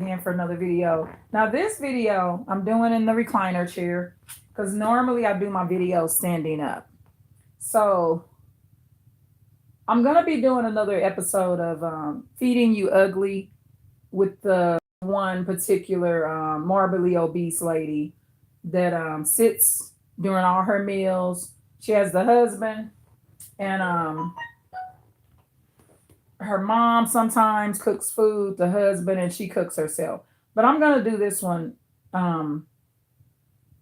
again for another video. Now this video I'm doing in the recliner chair because normally I do my videos standing up. So I'm gonna be doing another episode of Feeding You Ugly with the one particular morbidly obese lady that sits during all her meals. She has the husband and her mom sometimes cooks food, the husband, and she cooks herself. But I'm gonna do this one um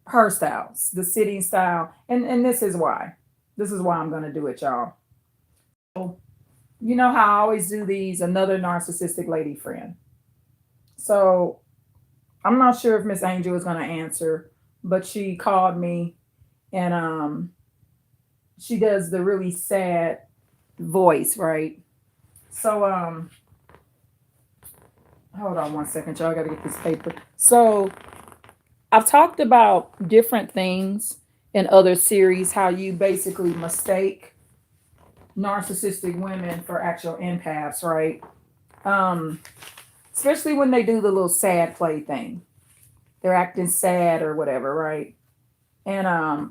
her style, the sitting style. And this is why. This is why I'm gonna do it, y'all. So you know how I always do these, another narcissistic lady friend. So I'm not sure if Miss Angel is gonna answer, but she called me and she does the really sad voice, right? So hold on one second, y'all. I gotta get this paper. So I've talked about different things in other series, how you basically mistake narcissistic women for actual empaths, right? Um, Especially when they do the little sad play thing. They're acting sad or whatever, right? And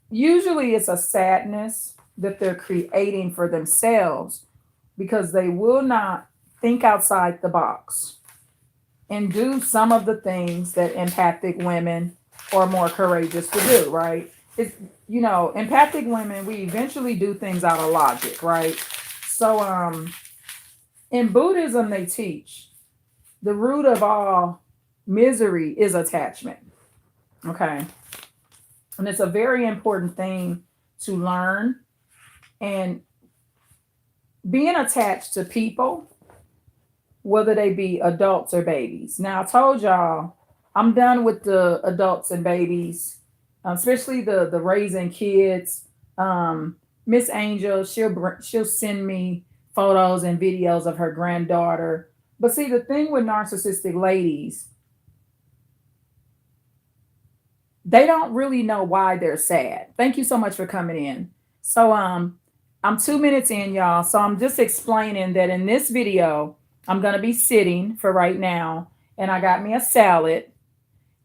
usually it's a sadness that they're creating for themselves because they will not think outside the box and do some of the things that empathic women are more courageous to do, right? It's, empathic women, we eventually do things out of logic, right? So in Buddhism they teach the root of all misery is attachment. Okay. And it's a very important thing to learn. And being attached to people, whether they be adults or babies. Now, I told y'all I'm done with the adults and babies, especially the raising kids. Miss Angel, she'll send me photos and videos of her granddaughter. But see, the thing with narcissistic ladies, they don't really know why they're sad. Thank you so much for coming in. So I'm 2 minutes in, y'all. So I'm just explaining that in this video, I'm gonna be sitting for right now, and I got me a salad,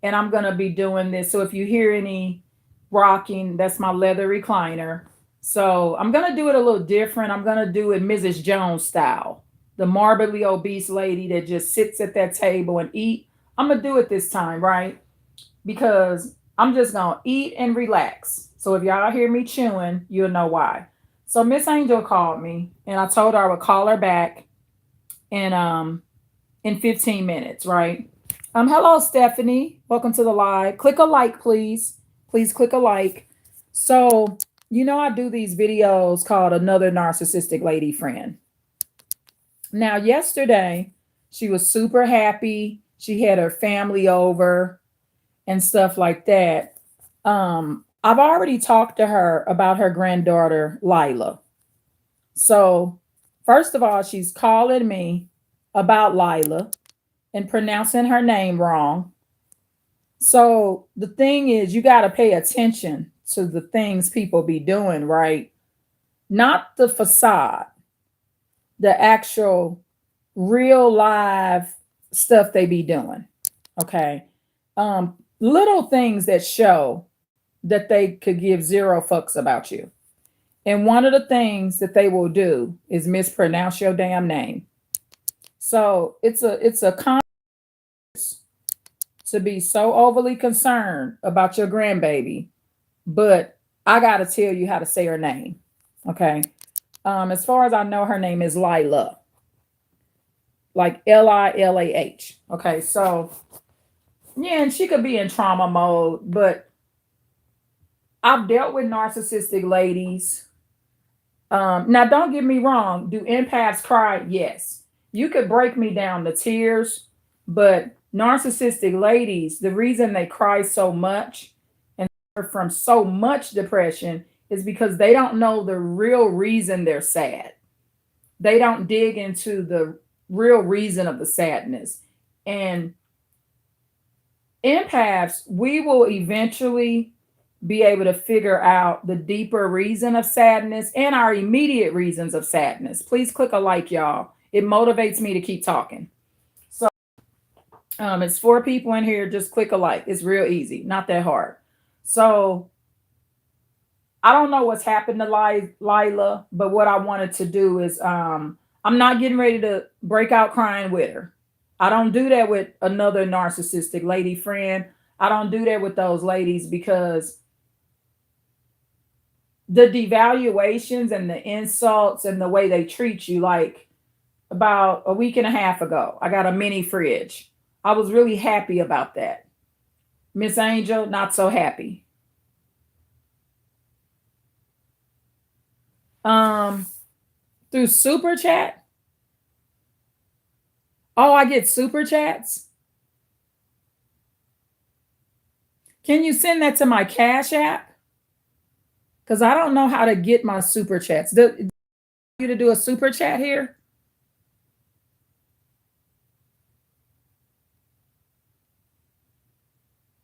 and I'm gonna be doing this. So if you hear any rocking, that's my leather recliner. So I'm gonna do it a little different. I'm gonna do it Mrs. Jones style, the morbidly obese lady that just sits at that table and eat. I'm gonna do it this time, right? Because I'm just gonna eat and relax. So if y'all hear me chewing, you'll know why. So Miss Angel called me and I told her I would call her back in 15 minutes, right? Hello Stephanie. Welcome to the live. Click a like, please. Please click a like. So, I do these videos called Another Narcissistic Lady Friend. Now, yesterday, she was super happy. She had her family over and stuff like that. I've already talked to her about her granddaughter, Lila. So, first of all, she's calling me about Lila and pronouncing her name wrong. So, the thing is, you got to pay attention to the things people be doing, right? Not the facade, the actual real live stuff they be doing. Okay. Little things that show that they could give zero fucks about you. And one of the things that they will do is mispronounce your damn name. So it's a con to be so overly concerned about your grandbaby, but I gotta tell you how to say her name. Okay. As far as I know, her name is Lila. Like Lilah. Okay, so yeah, and she could be in trauma mode, but I've dealt with narcissistic ladies. Now, don't get me wrong. Do empaths cry? Yes. You could break me down to tears, but narcissistic ladies, the reason they cry so much and suffer from so much depression is because they don't know the real reason they're sad. They don't dig into the real reason of the sadness. And empaths, we will eventually be able to figure out the deeper reason of sadness and our immediate reasons of sadness. Please click a like, y'all. It motivates me to keep talking. So It's 4 people in here. Just click a like. It's real easy, not that hard. So I don't know what's happened to Lila, but what I wanted to do is I'm not getting ready to break out crying with her. I don't do that with another narcissistic lady friend. I don't do that with those ladies because the devaluations and the insults and the way they treat you, like about a week and a half ago, I got a mini fridge. I was really happy about that. Miss Angel, not so happy. Um, through super chat. Oh, I get super chats. Can you send that to my Cash App? Because I don't know how to get my super chats. Do you to do a super chat here?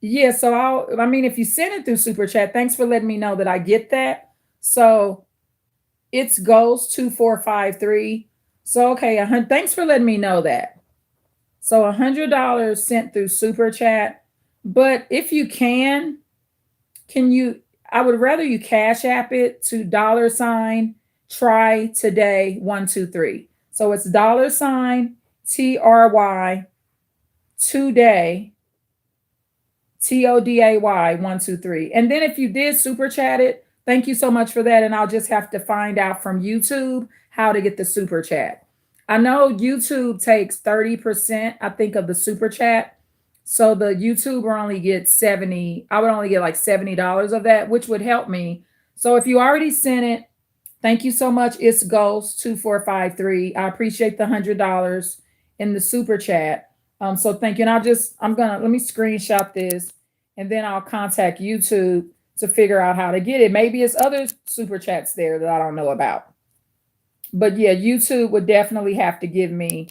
Yeah, so I mean, if you send it through super chat, thanks for letting me know that I get that. So it's Ghost 2453. So okay, thanks for letting me know that. So $100 sent through super chat. But if you can you? I would rather you Cash App it to $ try today 123. So it's $TRY today TODAY 123. And then if you did super chat it, thank you so much for that. And I'll just have to find out from YouTube how to get the super chat. I know YouTube takes 30%, I think, of the super chat. So the YouTuber only gets 70. I would only get like $70 of that, which would help me. So if you already sent it, thank you so much. It's Ghost 2453. I appreciate the $100 in the super chat. So thank you. And let me screenshot this and then I'll contact YouTube to figure out how to get it. Maybe it's other super chats there that I don't know about. But yeah, YouTube would definitely have to give me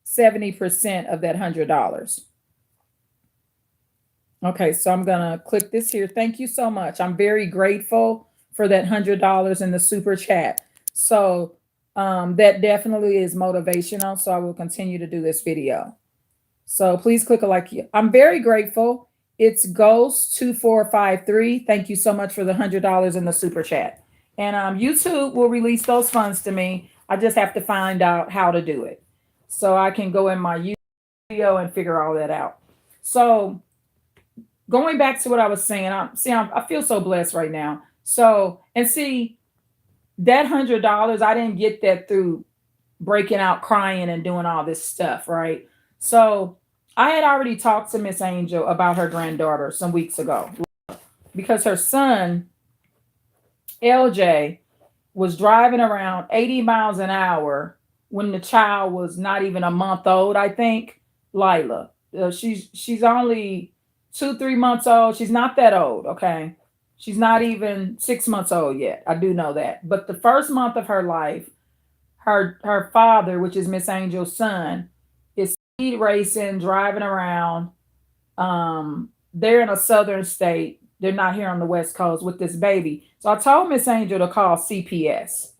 70% of that $100. Okay, so I'm gonna click this here. Thank you so much. I'm very grateful for that $100 in the super chat. So that definitely is motivational. So I will continue to do this video. So please click a like. I'm very grateful. It's Ghost 2453. Thank you so much for the $100 in the super chat. And YouTube will release those funds to me. I just have to find out how to do it. So I can go in my YouTube video and figure all that out. So going back to what I was saying, I feel so blessed right now. So, and see, that $100, I didn't get that through breaking out crying and doing all this stuff, right? So I had already talked to Miss Angel about her granddaughter some weeks ago because her son, LJ, was driving around 80 miles an hour when the child was not even a month old, I think. Lila. She's only 2, 3 months old. She's not that old, okay? She's not even 6 months old yet. I do know that. But the first month of her life, her father, which is Miss Angel's son, is speed racing, driving around. They're in a southern state. They're not here on the West Coast with this baby. So I told Miss Angel to call CPS.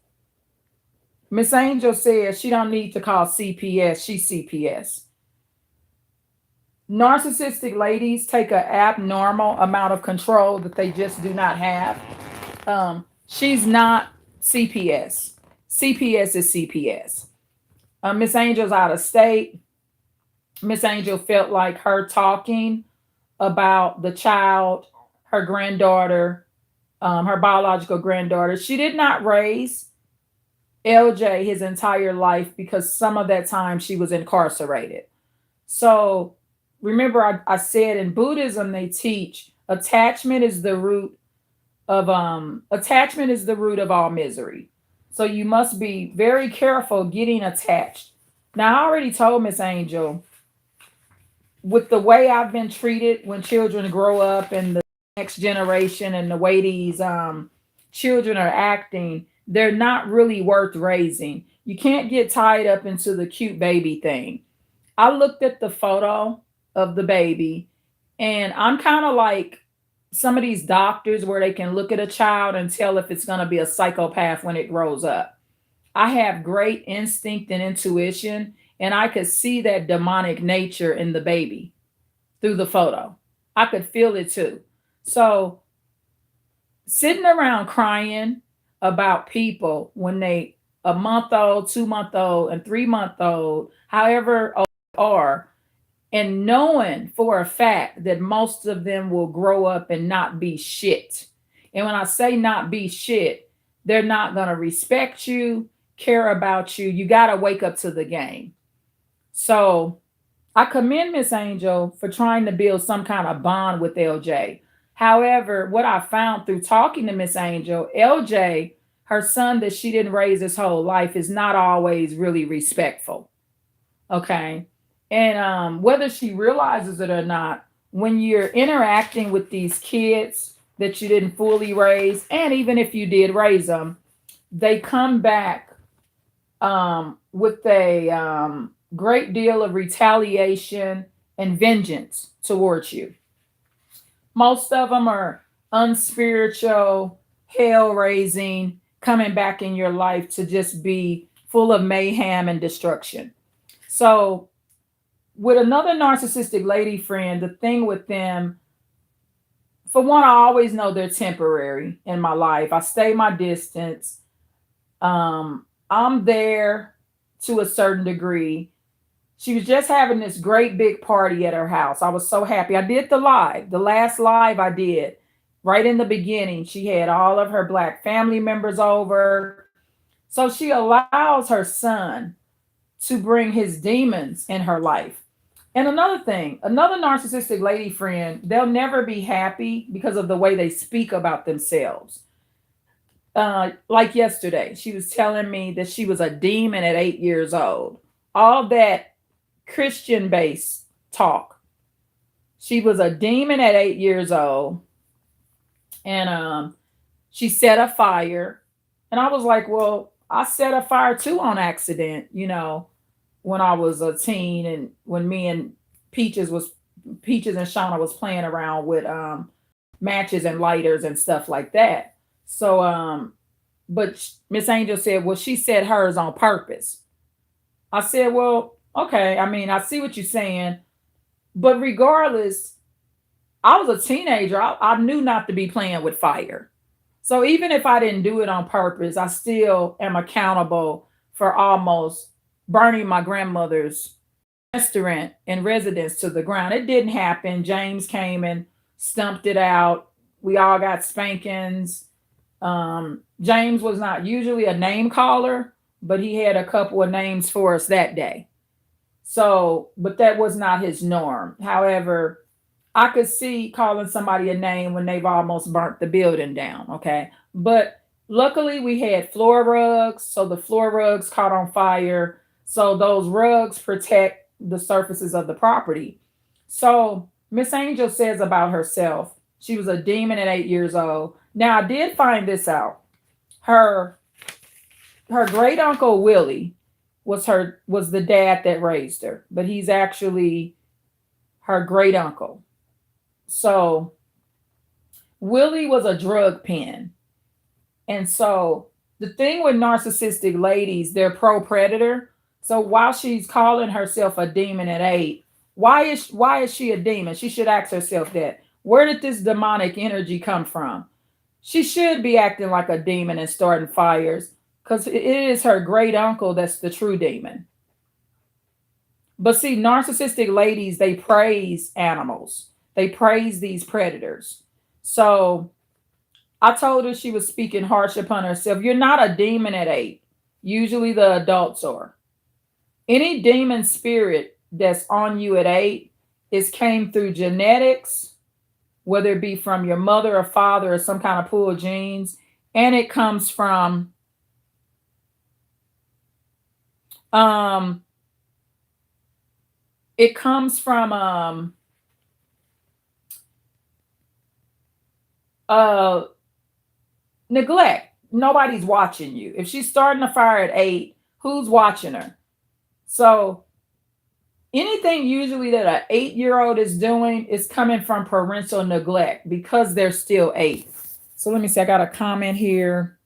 Miss Angel says she don't need to call CPS. She's CPS. Narcissistic ladies take an abnormal amount of control that they just do not have. She's not CPS. CPS is CPS. Miss Angel's out of state. Miss Angel felt like her talking about the child, her granddaughter, her biological granddaughter. She did not raise LJ his entire life because some of that time she was incarcerated. So remember, I said in Buddhism they teach attachment is the root of all misery. So you must be very careful getting attached. Now I already told Miss Angel, with the way I've been treated when children grow up and the next generation and the way these children are acting, they're not really worth raising. You can't get tied up into the cute baby thing. I looked at the photo of the baby and I'm kind of like some of these doctors where they can look at a child and tell if it's going to be a psychopath when it grows up. I have great instinct and intuition. And I could see that demonic nature in the baby through the photo. I could feel it too. So sitting around crying about people when they a month old, 2 month old, and 3 month old, however old they are, and knowing for a fact that most of them will grow up and not be shit. And when I say not be shit, they're not going to respect you, care about you. You got to wake up to the game. So I commend Miss Angel for trying to build some kind of bond with LJ. However, what I found through talking to Miss Angel, LJ, her son that she didn't raise his whole life, is not always really respectful. Okay. And whether she realizes it or not, when you're interacting with these kids that you didn't fully raise, and even if you did raise them, they come back with a great deal of retaliation and vengeance towards you. Most of them are unspiritual, hell raising, coming back in your life to just be full of mayhem and destruction. So, with another narcissistic lady friend, the thing with them, for one, I always know they're temporary in my life. I stay my distance. I'm there to a certain degree. She was just having this great big party at her house. I was so happy. I did the last live I did right in the beginning. She had all of her black family members over. So she allows her son to bring his demons in her life. And another thing, another narcissistic lady friend, they'll never be happy because of the way they speak about themselves. Like yesterday, she was telling me that she was a demon at 8 years old. All that Christian based talk. She was a demon at 8 years old, and she set a fire. And I was like, well, I set a fire too on accident, when I was a teen, and when me and Peaches and Shauna was playing around with matches and lighters and stuff like that. So but Miss Angel said, well, she set hers on purpose. I said, well, okay, I mean, I see what you're saying, but regardless, I was a teenager. I knew not to be playing with fire. So even if I didn't do it on purpose, I still am accountable for almost burning my grandmother's restaurant and residence to the ground. It didn't happen. James came and stumped it out. We all got spankings. James was not usually a name caller, but he had a couple of names for us that day. So, but that was not his norm. However, I could see calling somebody a name when they've almost burnt the building down. Okay. But luckily we had floor rugs. So the floor rugs caught on fire. So those rugs protect the surfaces of the property. So Miss Angel says about herself, she was a demon at 8 years old. Now I did find this out. Her great uncle Willie was the dad that raised her, but he's actually her great uncle. So Willie was a drug pen. And so the thing with narcissistic ladies, they're pro predator. So while she's calling herself a demon at 8, why is she a demon? She should ask herself that. Where did this demonic energy come from? She should be acting like a demon and starting fires, because it is her great uncle that's the true demon. But see, narcissistic ladies, they praise animals. They praise these predators. So I told her she was speaking harsh upon herself. You're not a demon at 8. Usually the adults are. Any demon spirit that's on you at 8 is came through genetics, whether it be from your mother or father or some kind of pool of genes, and it comes from um it comes from uh neglect. Nobody's watching you. If she's starting a fire at 8, who's watching her? So anything usually that an 8-year-old is doing is coming from parental neglect because they're still 8. So let me see. I got a comment here.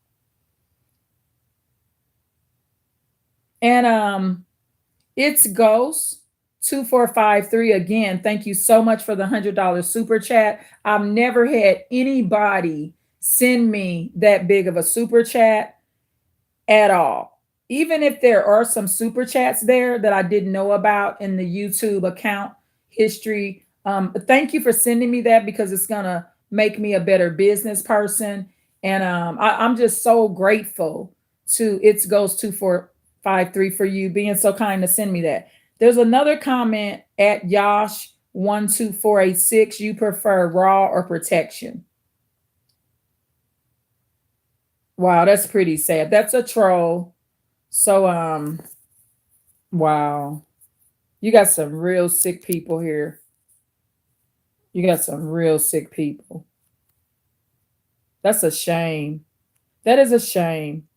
And It's Ghost 2453. Again, thank you so much for the $100 super chat. I've never had anybody send me that big of a super chat at all. Even if there are some super chats there that I didn't know about in the YouTube account history, thank you for sending me that because it's gonna make me a better business person. And I'm just so grateful to It's Goes 2453 for you being so kind to send me that. There's another comment at Yash 12486. You prefer raw or protection? Wow, that's pretty sad. That's a troll. So wow. You got some real sick people here. You got some real sick people. That's a shame. That is a shame.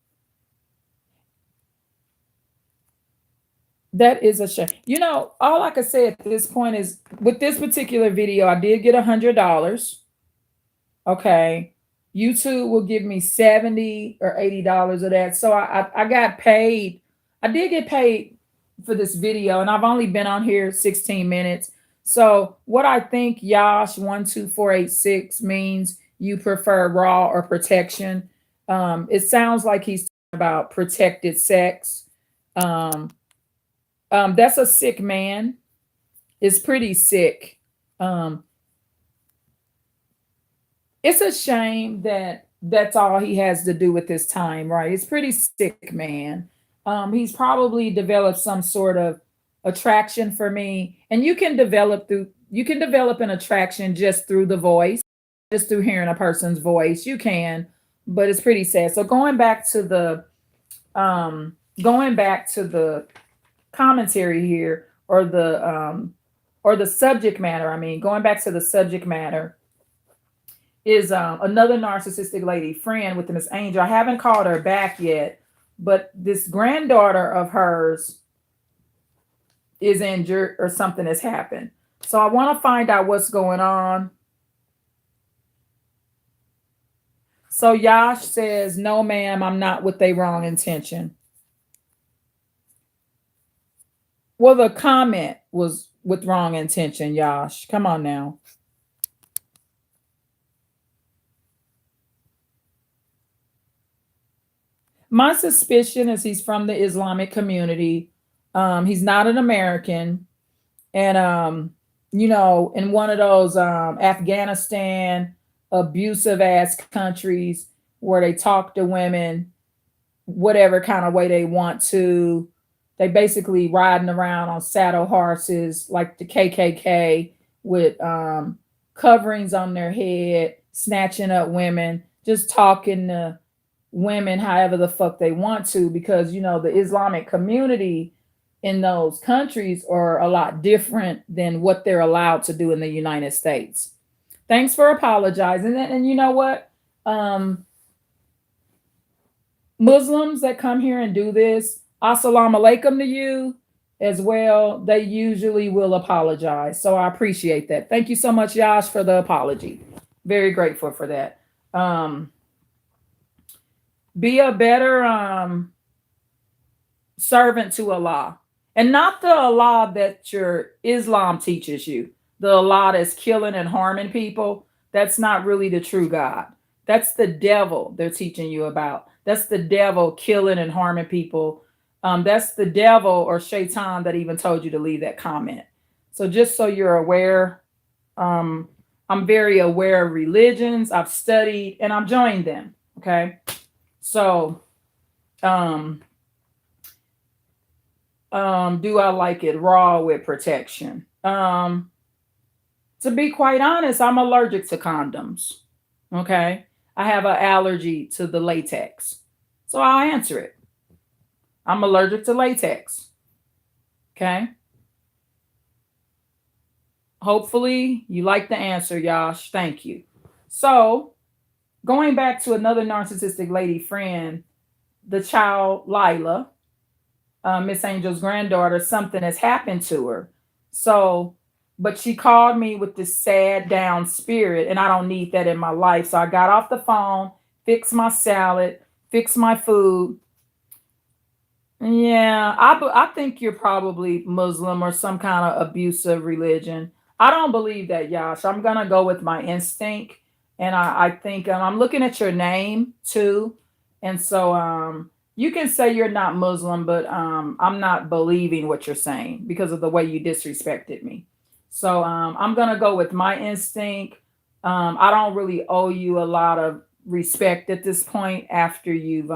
That is a shame. You know, all I could say at this point is with this particular video, I did get $100. Okay. YouTube will give me 70 or $80 of that. So I got paid. I did get paid for this video, and I've only been on here 16 minutes. So what I think Yash 12486 means, you prefer raw or protection. It sounds like he's talking about protected sex. Um, that's a sick man. It's pretty sick. Um, it's a shame that that's all he has to do with his time, right? It's pretty sick, man. He's probably developed some sort of attraction for me, and you can develop an attraction just through the voice, just through hearing a person's voice. You can, but it's pretty sad. So going back to the commentary here, or the subject matter. I mean, going back to the subject matter is another narcissistic lady friend with Miss Angel. I haven't called her back yet, but this granddaughter of hers is injured or something has happened. So I want to find out what's going on. So Yash says, no, ma'am, I'm not with a wrong intention. Well, the comment was with wrong intention, Yash. Come on now. My suspicion is he's from the Islamic community. He's not an American. And, you know, in one of those Afghanistan abusive ass countries where they talk to women whatever kind of way they want to. They basically riding around on saddle horses like the KKK with coverings on their head, snatching up women, just talking to women however the fuck they want to, because you know the Islamic community in those countries are a lot different than what they're allowed to do in the United States. Thanks for apologizing. And you know what? Muslims that come here and do this, assalamu alaikum to you as well. They usually will apologize. So I appreciate that. Thank you so much, Yash, for the apology. Very grateful for that. Be a better servant to Allah. And not the Allah that your Islam teaches you. The Allah that's killing and harming people. That's not really the true God. That's the devil they're teaching you about. That's the devil killing and harming people. That's the devil or Shaitan that even told you to leave that comment. So just so you're aware, I'm very aware of religions. I've studied and I've joined them. Okay. So, do I like it raw with protection? To be quite honest, I'm allergic to condoms. Okay. I have an allergy to the latex. So I'll answer it. I'm allergic to latex. Okay. Hopefully you like the answer, Yash. Thank you. So going back to another narcissistic lady friend, the child Lila, Miss Angel's granddaughter, something has happened to her. So, but she called me with this sad down spirit, and I don't need that in my life. So I got off the phone, fixed my salad, fixed my food, Yeah, I think you're probably Muslim or some kind of abusive religion. I don't believe that, Yash. I'm gonna go with my instinct, and I think I'm looking at your name too, and so you can say you're not Muslim, but I'm not believing what you're saying because of the way you disrespected me. So I'm gonna go with my instinct. I don't really owe you a lot of respect at this point after you've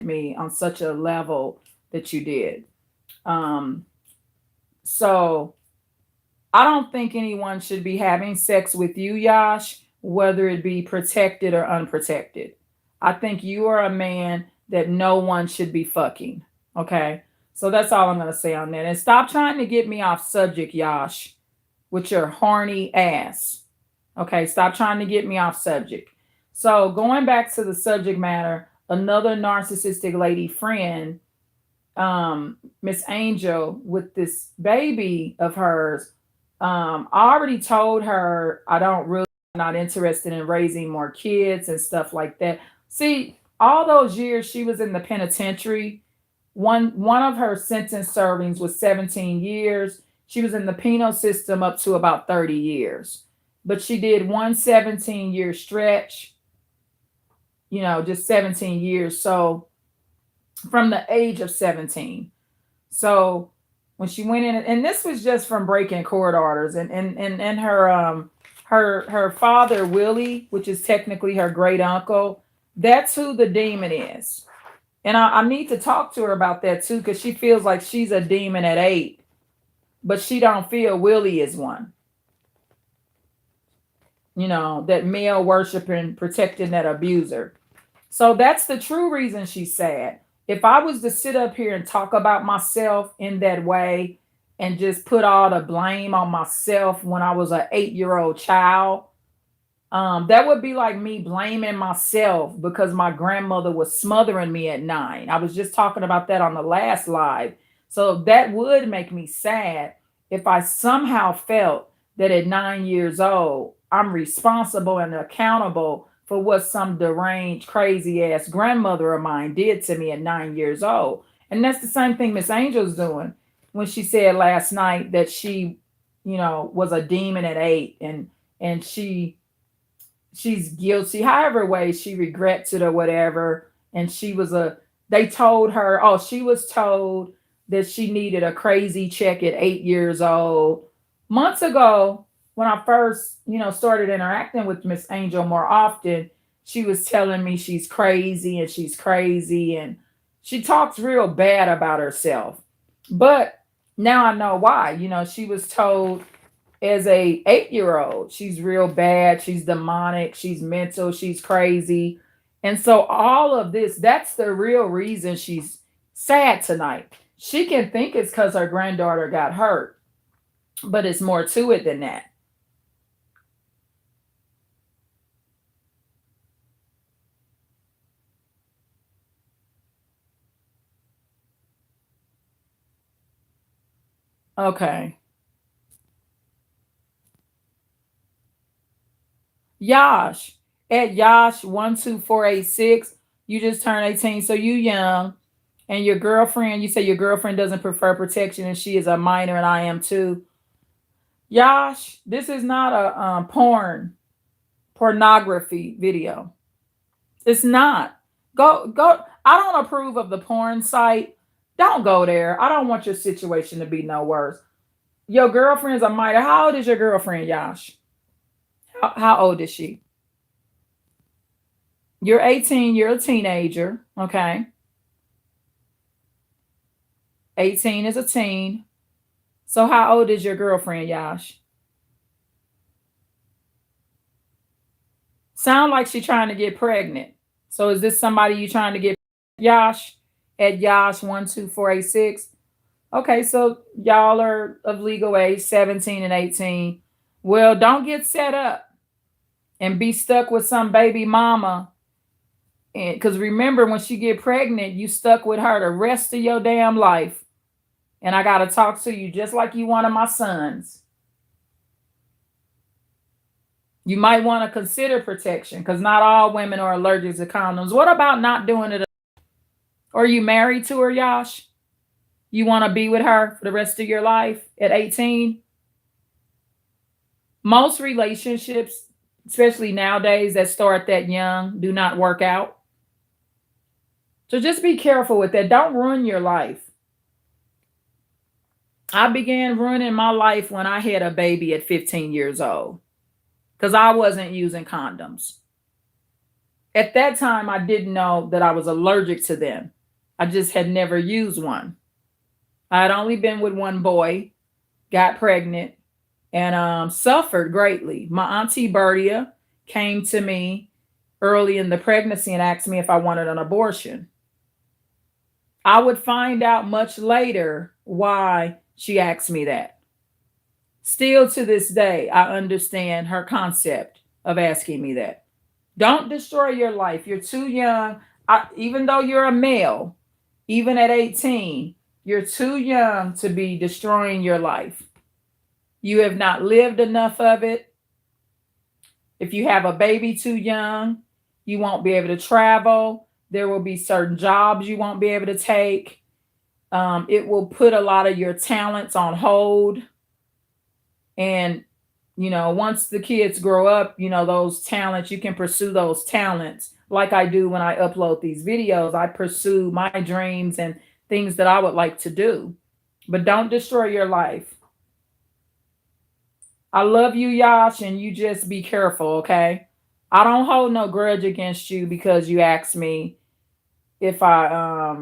me on such a level that you did. Um, so I don't think anyone should be having sex with you, Yash, whether it be protected or unprotected. I think you are a man that no one should be fucking. Okay. So that's all I'm going to say on that. And stop trying to get me off subject, Yash, with your horny ass. Okay. Stop trying to get me off subject. So going back to the subject matter, another narcissistic lady friend, Miss Angel, with this baby of hers, I already told her I don't really not interested in raising more kids and stuff like that. See, all those years she was in the penitentiary, one of her sentence servings was 17 years. She was in the penal system up to about 30 years. But she did one 17-year stretch, just 17 years. So from the age of 17. So when she went in, and this was just from breaking court orders, and her father Willie, which is technically her great uncle, that's who the demon is. And I need to talk to her about that too, because she feels like she's a demon at 8, but she don't feel Willie is one. That male worshiping, protecting that abuser. So that's the true reason she's sad. If I was to sit up here and talk about myself in that way and just put all the blame on myself when I was an 8-year-old child, that would be like me blaming myself because my grandmother was smothering me at 9. I was just talking about that on the last live. So that would make me sad if I somehow felt that at 9 years old, I'm responsible and accountable for what some deranged, crazy ass grandmother of mine did to me at 9 years old. And that's the same thing Miss Angel's doing when she said last night that she, was a demon at 8, and she's guilty, however way she regrets it or whatever. And they told her, oh, she was told that she needed a crazy check at 8 years old. Months ago, when I first, started interacting with Miss Angel more often, she was telling me she's crazy and she's crazy. And she talks real bad about herself. But now I know why. She was told as a 8-year-old she's real bad, she's demonic, she's mental, she's crazy. And so all of this, that's the real reason she's sad tonight. She can think it's because her granddaughter got hurt, but it's more to it than that. Okay. Yash, at Yash 12486, you just turned 18, so you young. And your girlfriend, you say your girlfriend doesn't prefer protection and she is a minor and I am too. Yash, this is not a pornography video. It's not. Go. I don't approve of the porn site. Don't go there. I don't want your situation to be no worse. Your girlfriend's a minor. How old is your girlfriend, Yash? How old is she? You're 18. You're a teenager. Okay. 18 is a teen. So how old is your girlfriend, Yash? Sound like she trying to get pregnant. So is this somebody you trying to get, Yash? At Yash 12486? Okay, so y'all are of legal age, 17 and 18. Well, don't get set up and be stuck with some baby mama. And because remember, when she get pregnant, you stuck with her the rest of your damn life. And I gotta talk to you just like you one of my sons. You might want to consider protection because not all women are allergic to condoms. What about not doing it? Or are you married to her, Yash? You want to be with her for the rest of your life at 18? Most relationships, especially nowadays that start that young, do not work out. So just be careful with that. Don't ruin your life. I began ruining my life when I had a baby at 15 years old because I wasn't using condoms. At that time, I didn't know that I was allergic to them. I just had never used one. I had only been with one boy, got pregnant, and suffered greatly. My auntie Bertia came to me early in the pregnancy and asked me if I wanted an abortion. I would find out much later why she asked me that. Still to this day, I understand her concept of asking me that. Don't destroy your life. You're too young. Even though you're a male, even at 18, you're too young to be destroying your life. You have not lived enough of it. If you have a baby too young, you won't be able to travel. There will be certain jobs you won't be able to take. It will put a lot of your talents on hold. And, once the kids grow up, those talents, you can pursue those talents like I do when I upload these videos. I pursue my dreams and things that I would like to do. But don't destroy your life. I love you, Yash, and you just be careful, okay? I don't hold no grudge against you because you asked me if I,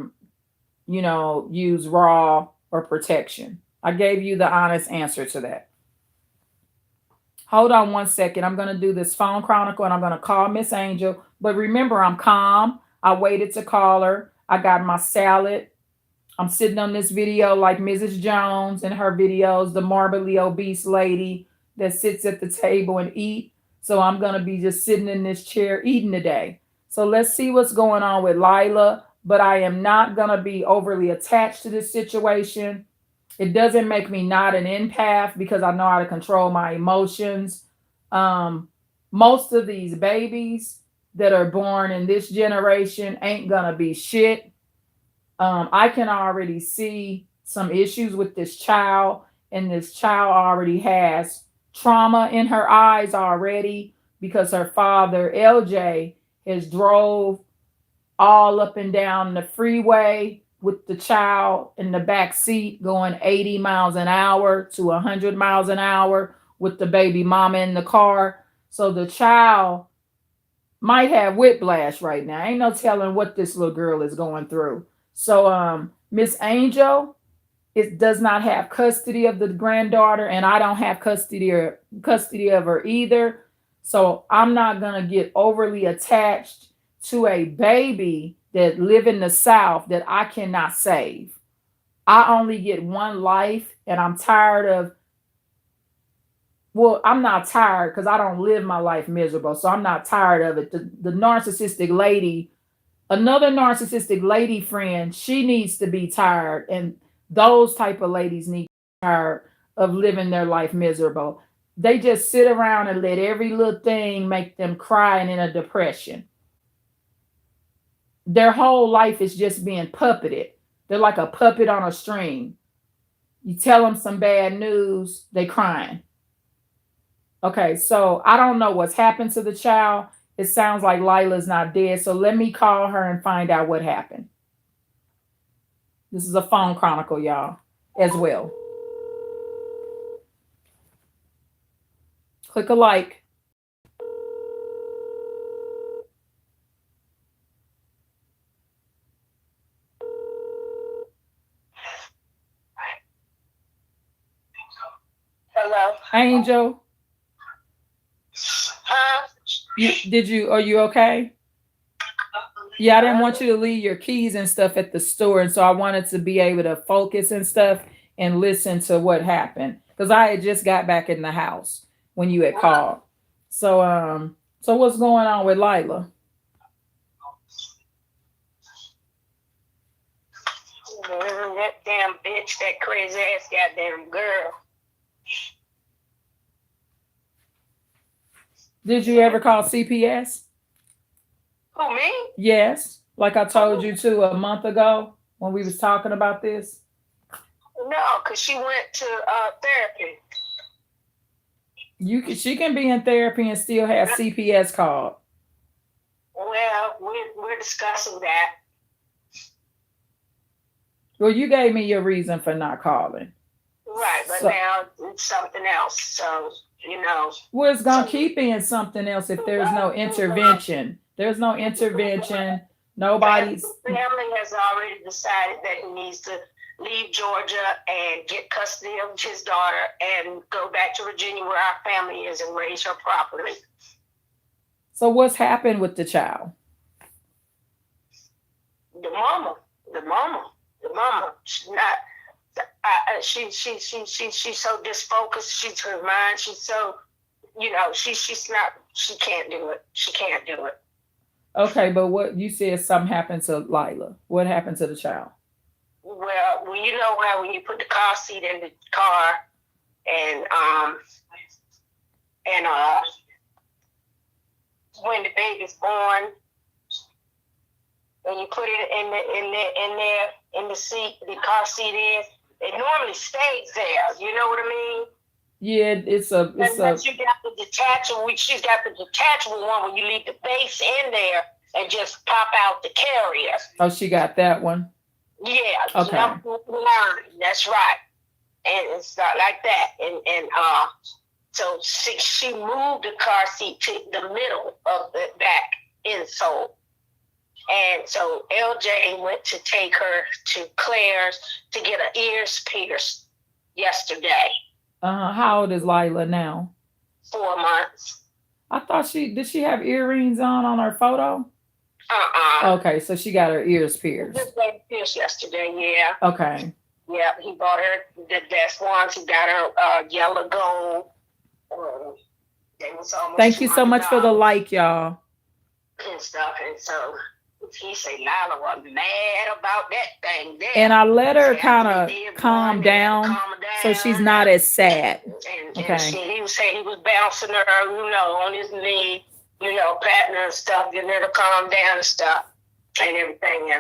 use raw or protection. I gave you the honest answer to that. Hold on one second. I'm going to do this phone chronicle and I'm going to call Miss Angel. But remember, I'm calm. I waited to call her. I got my salad. I'm sitting on this video like Mrs. Jones in her videos, the morbidly obese lady that sits at the table and eat. So I'm going to be just sitting in this chair eating today. So let's see what's going on with Lila. But I am not going to be overly attached to this situation. It doesn't make me not an empath because I know how to control my emotions. Most of these babies that are born in this generation ain't going to be shit. I can already see some issues with this child, and this child already has trauma in her eyes already because her father, LJ, has drove all up and down the freeway with the child in the back seat going 80 miles an hour to 100 miles an hour with the baby mama in the car. So the child might have whiplash right now. Ain't no telling what this little girl is going through. So Miss Angel does not have custody of the granddaughter, and I don't have custody of her either. So I'm not going to get overly attached to a baby that live in the South that I cannot save. I only get one life, and I'm tired of, well, I'm not tired because I don't live my life miserable. So I'm not tired of it. The narcissistic lady, another narcissistic lady friend, she needs to be tired. And those type of ladies need to be tired of living their life miserable. They just sit around and let every little thing make them cry and in a depression. Their whole life is just being puppeted. They're like a puppet on a string. You tell them some bad news, they crying. Okay, so I don't know what's happened to the child. It sounds like Lila's not dead. So let me call her and find out what happened. This is a phone chronicle, y'all, as well. Click a like. Hello. Angel. Huh? Are you okay? Yeah, I didn't want you to leave your keys and stuff at the store. And so I wanted to be able to focus and stuff and listen to what happened. Because I had just got back in the house when you had called. So what's going on with Lila? That damn bitch, that crazy ass goddamn girl. Did you ever call CPS? Who, me? Yes. Like I told you to a month ago when we was talking about this. No, because she went to therapy. She can be in therapy and still have CPS card. Well, we're discussing that. Well, you gave me your reason for not calling. Right, but So, now it's something else. So, well, it's gonna so keep being something else if there's no intervention. There's no intervention. Nobody's. family has already decided that he needs to leave Georgia and get custody of his daughter and go back to Virginia where our family is and raise her properly. So what's happened with the child? The mama. She's not. She's so disfocused. She's her mind. She's so, she's not. She can't do it. She can't do it. Okay, but what you said something happened to Lila. What happened to the child? Well, you know how when you put the car seat in the car and when the baby's born and you put it in the seat, the car seat is, it normally stays there. You know what I mean? Yeah, it's a. But you got the detachable. She's got the detachable one where you leave the base in there and just pop out the carrier. Oh, she got that one. Yeah. Okay. That's right. And it's not like that. And so she moved the car seat to the middle of the back insole. And so LJ went to take her to Claire's to get her ears pierced yesterday. How old is Lila now? 4 months. I thought did she have earrings on her photo? Okay, so she got her ears pierced. Just got pierced yesterday, yeah. Okay. Yeah, he bought her the best ones. He got her yellow gold. Thank you so much for the like, y'all. And stuff, and so he said Lila was mad about that thing there. And I let her kind of calm down so she's not as sad. Okay. He was saying he was bouncing her, on his knee, patting her and stuff, getting her to calm down and stuff and everything.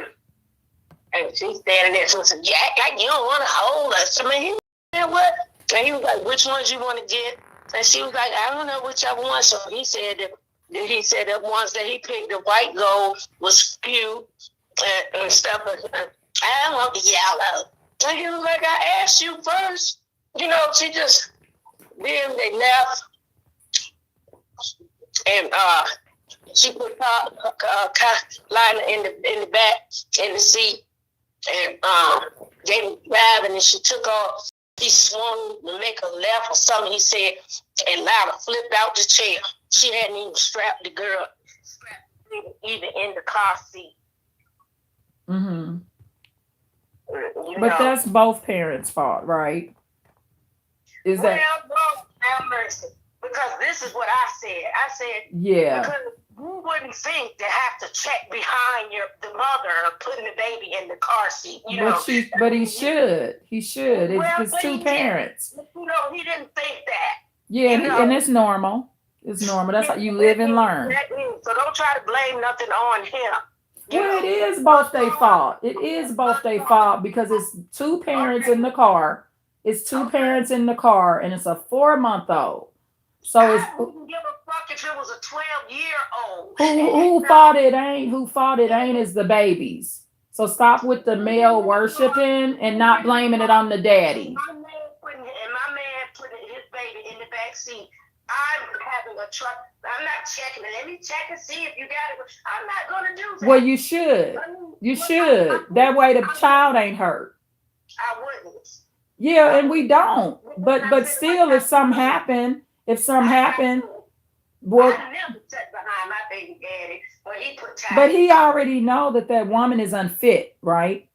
And she's standing there and said, Jack, like you don't want to hold us. I mean, you know what? And he was like, which ones you want to get? And she was like, I don't know whichever one. So he said the ones that he picked, the white gold was few and stuff. I don't want the yellow. And he was like, I asked you first. She just, then they left. And she put Lila in the back in the seat. And they were driving and she took off. He swung to make a left or something, he said, and Lila flipped out the chair. She hadn't even strapped the girl even in the car seat. Mm-hmm. But that's both parents' fault, right? Is that? Well, have mercy. Because this is what I said. I said, yeah. Because you wouldn't think to have to check behind the mother putting the baby in the car seat. But he should. He should. It's two parents. He didn't think that. Yeah, and it's normal. It's normal. That's how you live and learn. So don't try to blame nothing on him. Well, it is both their fault. It is both their fault because it's two parents in the car. It's two parents in the car, and it's a 4-month-old. So I wouldn't give a fuck if it was a 12-year-old. Who fault it ain't? Who fault it ain't is the babies. So stop with the male worshiping and not blaming it on the daddy. My man putting his baby in the back seat. I'm having a truck. I'm not checking it. Let me check and see if you got it. I'm not going to do that. Well, you should. You should. That way the child ain't hurt. I wouldn't. Yeah, and we don't. But still, if something happened, well, I never sat behind my baby daddy, but he already know that woman is unfit, right?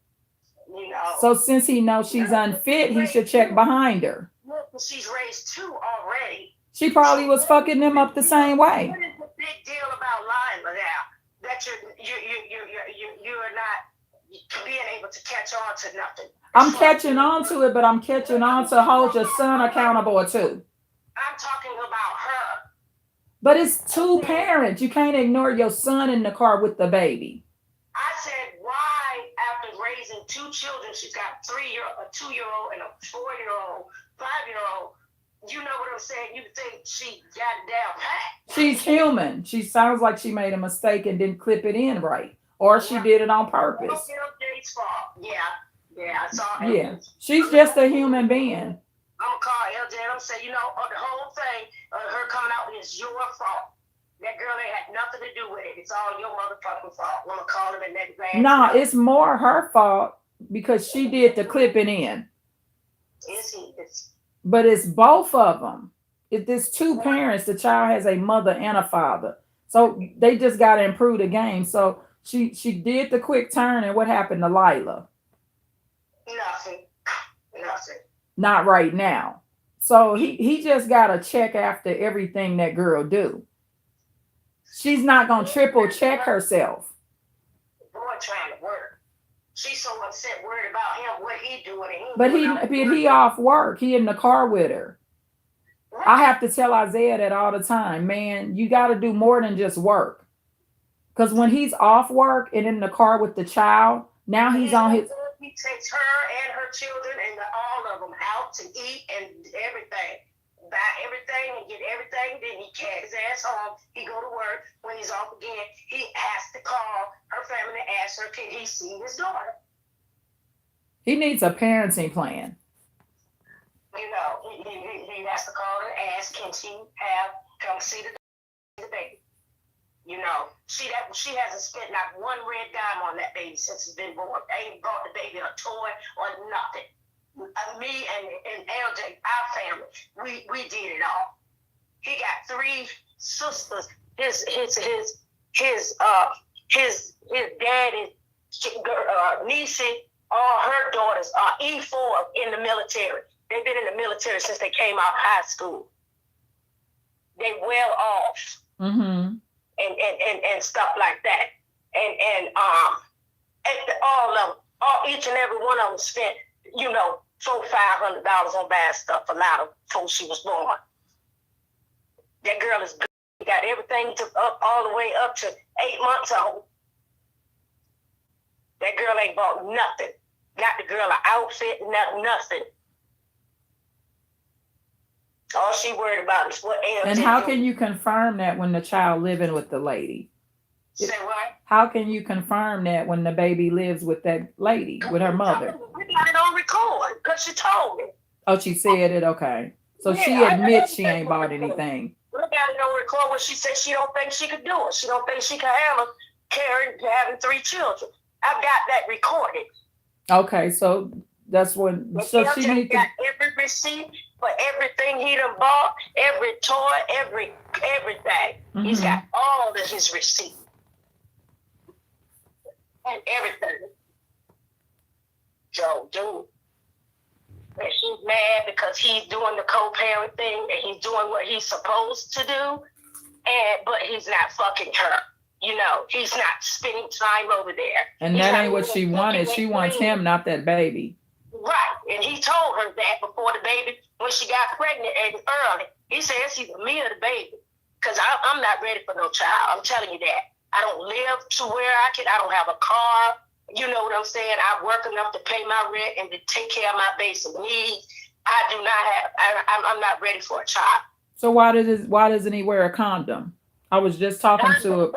So since he knows she's unfit, he should check behind her. She's raised 2 already. She probably was fucking them up the same way. What is the big deal about Lila now? That you're not being able to catch on to nothing. I'm catching on to it, but I'm catching on to hold your son accountable too. I'm talking about her. But it's two parents. You can't ignore your son in the car with the baby. I two children. She's got a 2-year-old, and a 4-year-old, 5-year-old. You know what I'm saying? You think she got it down pat. She's human. She sounds like she made a mistake and didn't clip it in right. Or she did it on purpose. LJ's fault. Yeah. Yeah, I saw it. Yeah. She's just a human being. I'm gonna call LJ and I'm gonna say, the whole thing of her coming out is your fault. That girl ain't had nothing to do with it. It's all your motherfucking fault. I'm gonna call him in that bad. No, it's more her fault because she did the clipping in. But it's both of them. If there's two parents, the child has a mother and a father. So they just got to improve the game. So she did the quick turn, and what happened to Lila? Nothing. Not right now. So he just got to check after everything that girl do. She's not going to triple check herself. Boy trying to work. She's so upset, worried about him, what he doing. But he off work. He in the car with her. Right. I have to tell Isaiah that all the time. Man, you got to do more than just work. Because when he's off work and in the car with the child, now he's on his... He takes her and her children and all of them out to eat and everything. Buy everything and get everything. Then he carry his ass home. He go to work. When he's off again, he has to call her family and ask her, can he see his daughter? He needs a parenting plan. He has to call her and ask, can she come see the baby? She hasn't spent not one red dime on that baby since it's been born. They ain't bought the baby a toy or nothing. Me and LJ, our family, we did it all. He got 3 sisters. His daddy, niece, all her daughters are E4 in the military. They've been in the military since they came out of high school. They well off. Mm-hmm. And stuff like that. And all of them, each and every one of them spent, $400-500 on bad stuff for Lila before she was born. That girl is good. She got everything all the way up to 8 months old. That girl ain't bought nothing. Got the girl an outfit, nothing. All she worried about is what else. And how can you confirm that when the child living with the lady? Say what? How can you confirm that when the baby lives with that lady, with her mother? We got it on record because she told me. Oh, she said it? Okay. So yeah, she admits she ain't bought anything. We got it on record when she said she don't think she could do it. She don't think she can handle having 3 children. I've got that recorded. Okay, so that's when. So she needs got every receipt for everything he done bought, every toy, everything. Mm-hmm. He's got all of his receipts and everything. So, dude, and she's mad because he's doing the co-parent thing and he's doing what he's supposed to do, but he's not fucking her. He's not spending time over there. And that ain't what she wanted. She wants him, not that baby. Right. And he told her that before the baby, when she got pregnant and early. He said, it's either me or the baby. Because I'm not ready for no child. I'm telling you that. I don't live to where I don't have a car. You know what I'm saying? I work enough to pay my rent and to take care of my basic needs. I'm not ready for a child. So why doesn't he wear a condom? I was just talking to him.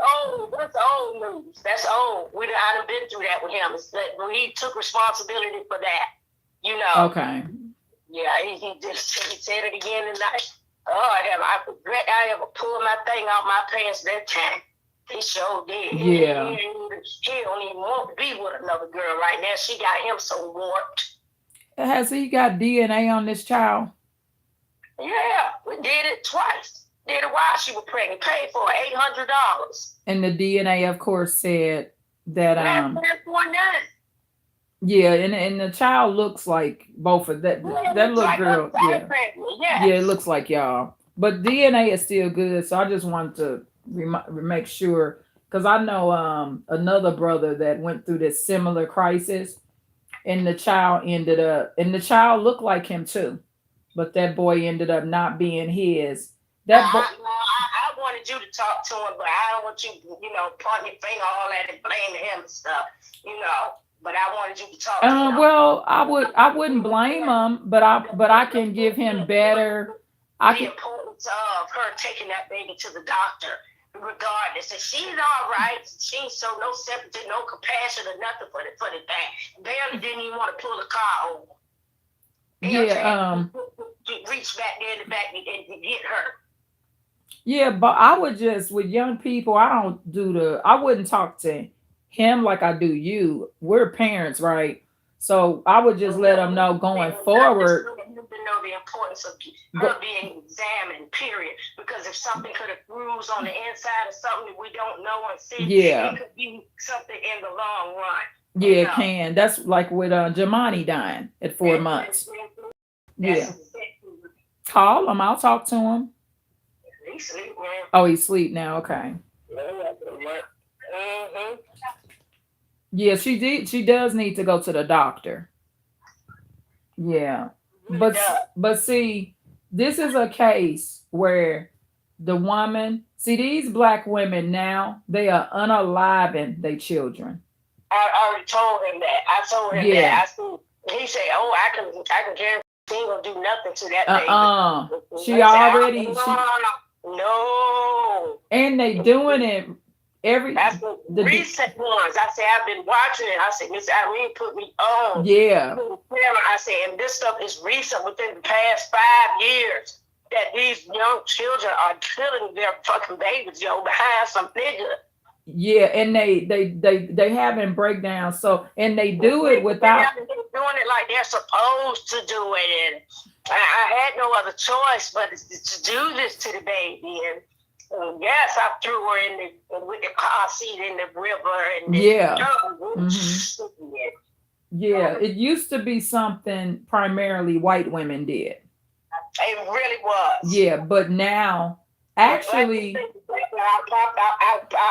That's old news. That's old. I done been through that with him. It's that when he took responsibility for that. Okay. Yeah, he said it again tonight. I regret I ever pulled my thing out my pants that time. He sure did. Yeah. He don't even want to be with another girl right now. She got him so warped. Has he got DNA on this child? Yeah, we did it twice. Did it while she was pregnant. Paid for $800. And the DNA, of course, said that Yeah, and the child looks like both of that. Yeah, that little girl. Yeah, it looks like y'all. But DNA is still good. So I just wanted to make sure, because I know another brother that went through this similar crisis, and the child looked like him too, but that boy ended up not being his. I wanted you to talk to him, but I don't want you, pointing your finger all at and blaming him and stuff. but I wanted you to talk to him. Well, I wouldn't blame him, but I can give him better. I The can. importance of her taking that baby to the doctor, regardless. And she's all right. She ain't show no sympathy, no compassion, or nothing for the thing. Barely didn't even want to pull the car over. Yeah. Reach back there in the back and get her. Yeah, but I would just with young people, I wouldn't talk to him like I do you. We're parents, right? So I would just let them know going forward. To know the importance of Go, her being examined, period. Because if something could have bruised on the inside of something that we don't know and see, yeah, it could be something in the long run. yeah, it can. That's like with Jamani dying at 4 months. Yeah, call him. I'll talk to him. He's sleep, man. Oh, he's asleep now. Okay. Mm-hmm. Yeah, she did. She does need to go to the doctor. Yeah, but see, this is a case where the woman. See, these black women now they are unaliving their children. I already told him that. I told him Yeah. that. I said, he said, "Oh, I can guarantee she ain't gonna do nothing to that baby." She already. No. And they doing it every. That's the recent ones. I said, I've been watching it. I said, Miss Irene put me on. Yeah. I said, and this stuff is recent within the past 5 years that these young children are killing their fucking babies, behind some nigga. Yeah, and they having breakdowns. So and they do it without doing it like they're supposed to do it. And I had no other choice but to do this to the baby. And yes, I threw her with the car seat in the river. And yeah, it used to be something primarily white women did. It really was. Yeah, but now actually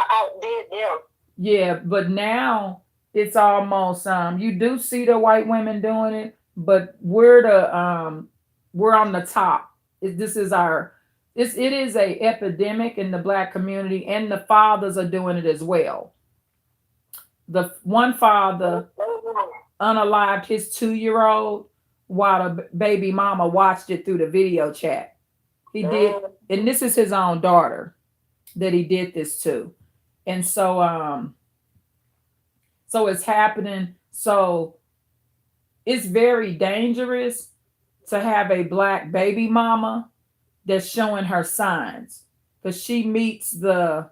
outdid them. Yeah, but now it's almost you do see the white women doing it, but we're on the top. This is it is a epidemic in the black community, and the fathers are doing it as well. The one father unalived his 2-year-old while the baby mama watched it through the video chat. He did, and this is his own daughter that he did this to. And so it's happening. So it's very dangerous to have a black baby mama that's showing her signs, because she meets the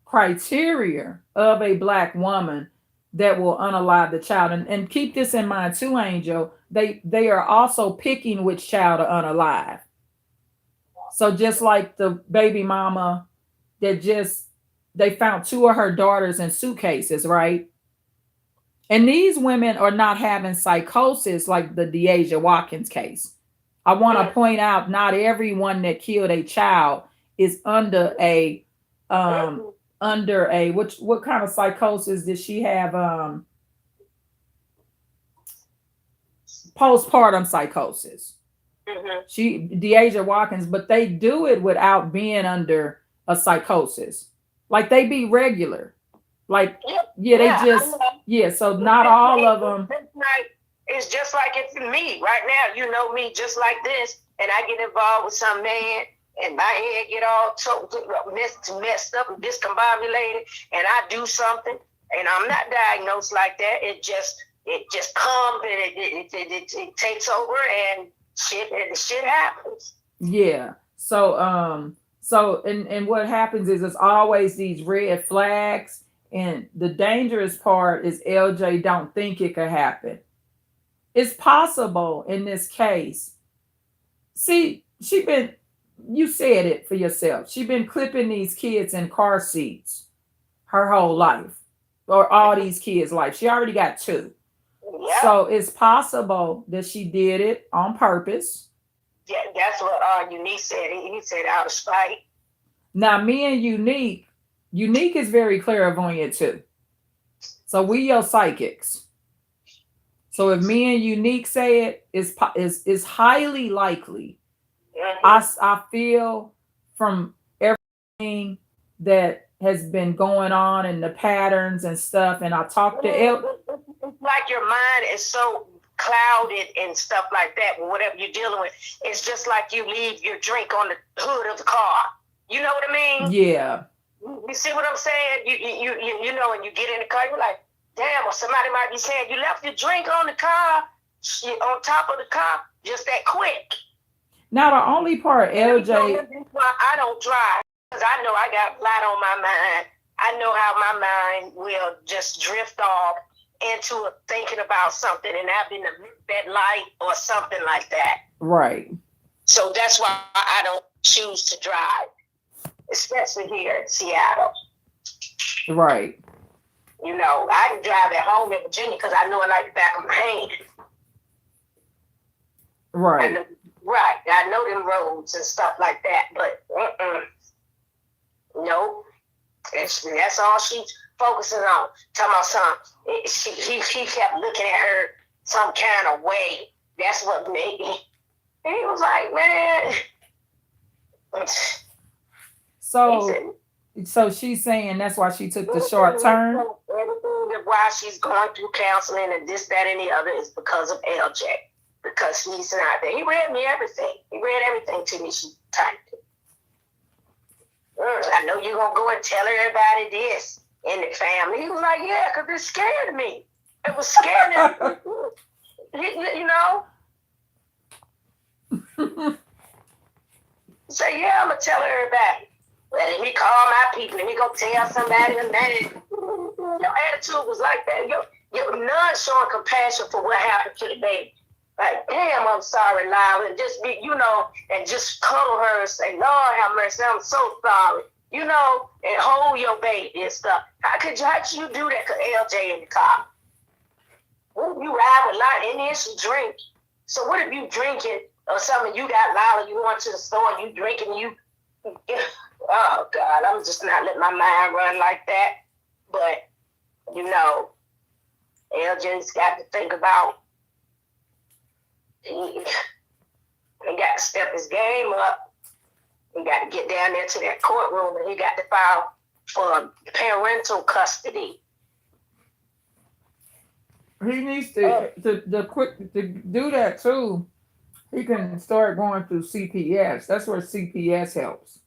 criteria of a black woman that will unalive the child. And keep this in mind too, Angel. They are also picking which child to unalive. So just like the baby mama that they found 2 of her daughters in suitcases, right? And these women are not having psychosis like the Deasia Watkins case. I want to point out, not everyone that killed a child is under a what kind of psychosis did she have? Postpartum psychosis. She Deasia Watkins, but they do it without being under a psychosis. Like they be regular. Like so not all of them. It's just like it's me right now. You know me just like this, and I get involved with some man, and my head get all messed up and discombobulated, and I do something, and I'm not diagnosed like that. It just comes and it takes over, and shit happens. Yeah. So and what happens is it's always these red flags, and the dangerous part is LJ don't think it could happen. It's possible in this case. See, you said it for yourself. She been clipping these kids in car seats her whole life, or all these kids' life. She already got 2. Yeah. So it's possible that she did it on purpose. Yeah, that's what Unique said. He said out of spite. Now, me and Unique is very clairvoyant too. So we your psychics. So if me and Unique say it, it's highly likely. I feel from everything that has been going on and the patterns and stuff, and I talked to like your mind is so clouded and stuff like that. Whatever you're dealing with, it's just like you leave your drink on the hood of the car. You know what I mean? Yeah. You see what I'm saying? You know, when you get in the car, you're like, damn, or somebody might be saying, you left your drink on the car, on top of the car, just that quick. Now the only part, LJ, That's why I don't drive, because I know I got a lot on my mind. I know how my mind will just drift off into thinking about something and having to miss that light or something like that. right, So that's why I don't choose to drive, especially here in Seattle. right, You know, I can drive at home in Virginia because I know it like the back of my hand. right. Right. I know them roads and stuff like that, but no. That's all she's focusing on. Talking about something. He kept looking at her some kind of way. That's what made me. And he was like, man. So she's saying that's why she took the short turn. Everything why she's going through counseling and this, that, and the other is because of LJ. Because he's not there. He read me everything. He read everything to me. She typed it. I know you're going to go and tell everybody this in the family. He was like, yeah, because it scared me. It was scaring me. You know? So, yeah, I'm going to tell everybody. Well, he called my people and he going to tell somebody and that. Your attitude was like that. You're none showing compassion for what happened to the baby. Like, damn, I'm sorry, Lila, and just be, and just cuddle her and say, Lord have mercy, I'm so sorry, and hold your baby and stuff. How could you do that? Cause LJ in the car. What if you ride with Lila and then she drink? So what if you drinking or something? You got Lila, you went to the store, you drinking, oh God, I'm just not letting my mind run like that. But LJ's got to think about. He got to step his game up. He got to get down there to that courtroom and he got to file for parental custody. He needs to do that too. He can start going through CPS. That's where CPS helps.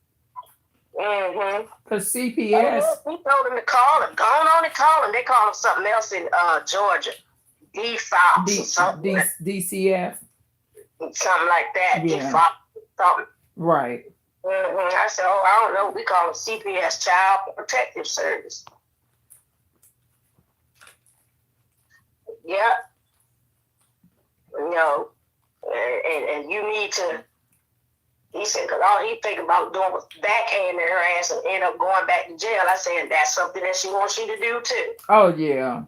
Because CPS. He told him to call him. Go on and call him. They call him something else in Georgia. DCF. Something like that. Yeah. Something. Right. I said, I don't know. We call it CPS, Child Protective Service. Yeah. And you need to, he said, because all he think about doing was backhanding her ass and end up going back to jail. I said, that's something that she wants you to do too. Oh, yeah.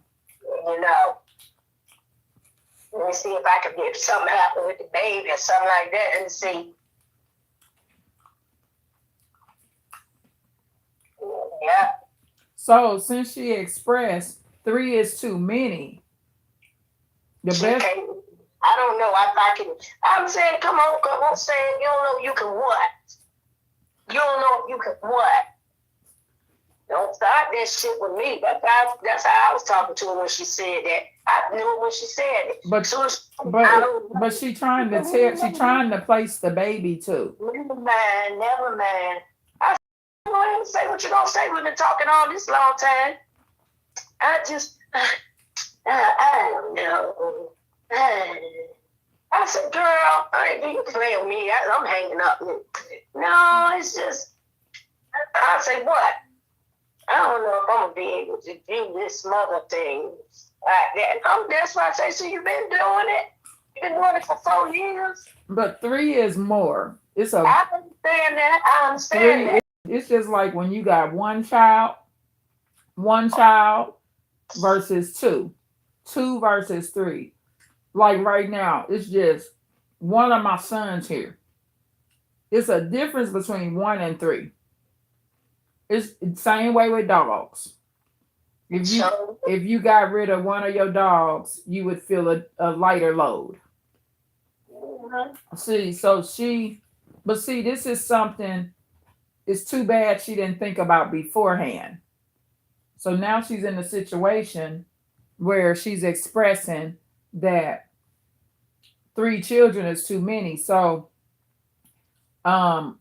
Let me see if I can get something happen with the baby or something like that and see. Yeah. So since she expressed 3 is too many, the best. I don't know if I can. I'm saying, come on, saying you don't know you can what? You don't know if you can what? Don't start that shit with me. That's how I was talking to her when she said that. I knew it when she said it. But she trying to place the baby too. Never mind. I go ahead and say what you're gonna say. We've been talking all this long time. I don't know. I said, girl, you play with me. I'm hanging up. No, it's just. I say what? I don't know if I'm gonna be able to do this mother thing like that. That's why I say, so you've been doing it? You've been doing it for 4 years? But 3 is more. I understand that. I understand that. It's just like when you got one child versus 2 versus 3. Like right now, it's just one of my sons here. It's a difference between 1 and 3. It's the same way with dogs. If you got rid of one of your dogs, you would feel a lighter load. See, this is something. It's too bad she didn't think about beforehand. So now she's in a situation where she's expressing that 3 children is too many. So, um,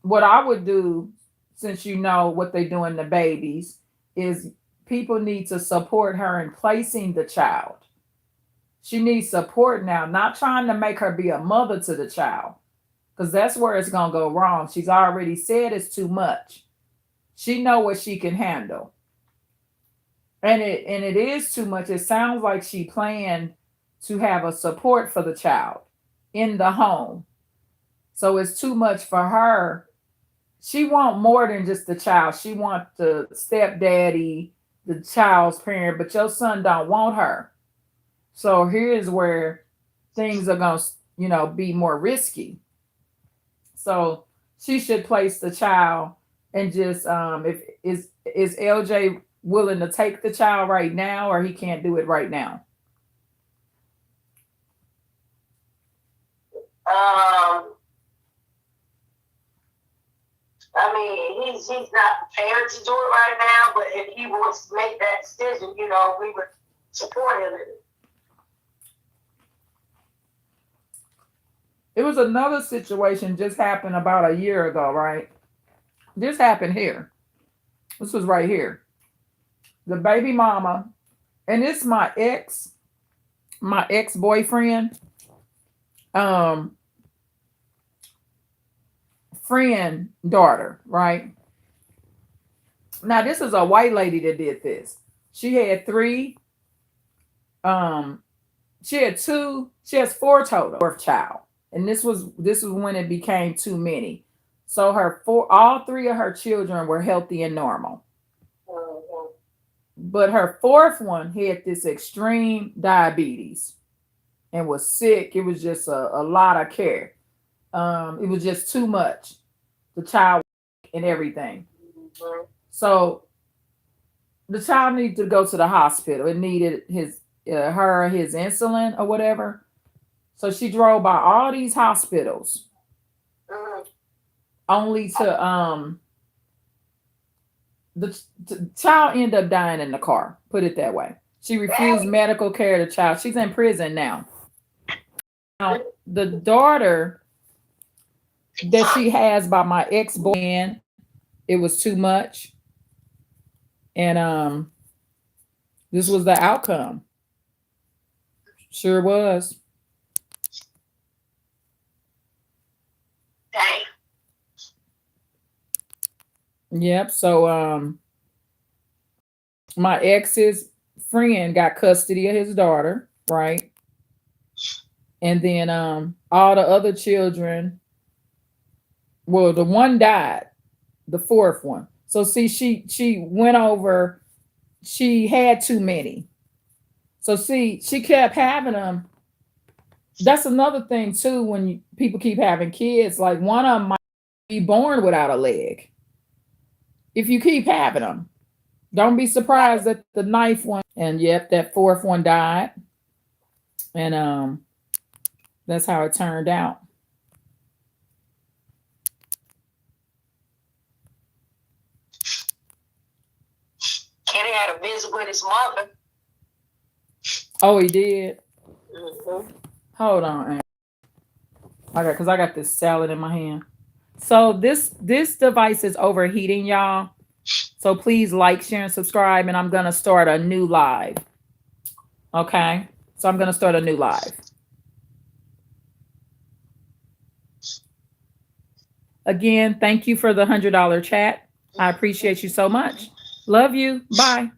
what I would do, since you know what they do in the babies, is people need to support her in placing the child. She needs support now, not trying to make her be a mother to the child, because that's where it's gonna go wrong. She's already said it's too much. She know what she can handle, and it is too much. It sounds like she planned to have a support for the child in the home, so it's too much for her. She want more than just the child. She want the stepdaddy, the child's parent, but your son don't want her. So here's where things are gonna, be more risky. So she should place the child and just if is LJ willing to take the child right now, or he can't do it right now? I mean, he's not prepared to do it right now, but if he wants to make that decision, we would support him in it. It was another situation just happened about a year ago, right? This happened here. This was right here. The baby mama, and it's my ex-boyfriend, friend daughter, right? Now this is a white lady that did this. She had three, she has four total, fourth child. And this was when it became too many. So all three of her children were healthy and normal. Mhm. But her fourth one had this extreme diabetes and was sick. It was just a lot of care. It was just too much. The child and everything. Mhm. So the child needed to go to the hospital. It needed his insulin or whatever. So she drove by all these hospitals, Mhm. only to the child ended up dying in the car. Put it that way. She refused medical care of the child. She's in prison now. Now the daughter that she has by my ex-boyfriend, it was too much, and this was the outcome. Sure was. Dang. Yep. So my ex's friend got custody of his daughter, right? And then all the other children, well, the one died, the fourth one. So see, she went over, she had too many. So see, she kept having them. That's another thing too, when people keep having kids, like one of them might be born without a leg. If you keep having them, don't be surprised that the ninth one, and yep, that fourth one died. And that's how it turned out. Kenny had a visit with his mother. Oh, he did. Mm-hmm. Hold on, because I got this salad in my hand. So this device is overheating, y'all. So please like, share, and subscribe. And I'm gonna start a new live. Okay, so I'm gonna start a new live. Again, thank you for the $100 chat. I appreciate you so much. Love you. Bye.